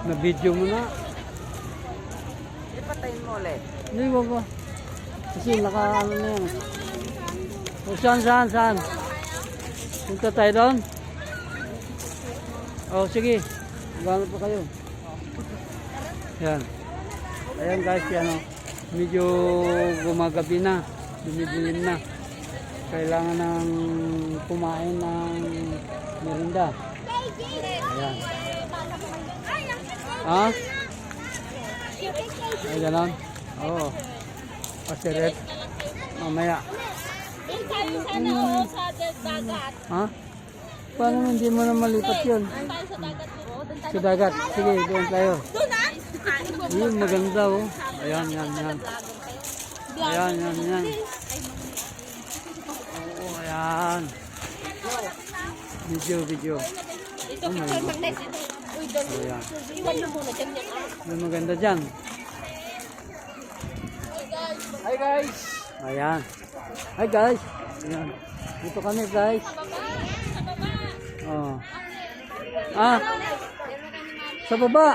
Na-video mo na. Ipatayin mo ulit. Hindi ba ba? Kasi naka-ano na yan. O saan? Punta tayo doon? O sige. Maghanap pa kayo. Yan. Ayan guys, yan o. Medyo gumagabi na. Dumidilim na. Kailangan ng kumain ng merinda. Ayan. Ha? Ay, ganon? Oo. Pasiret. Mamaya. Ha? Paano hindi mo na malipat yun? Sa dagat. Sige, doon tayo. Yun, maganda oh. Ayan. Ayan. Oo, ayan. Video. Oh my God. Ayan. May maganda dyan. Hi guys! Ayan. Hi guys. Ayan. Dito kami guys. Oh. Ah. Sa baba.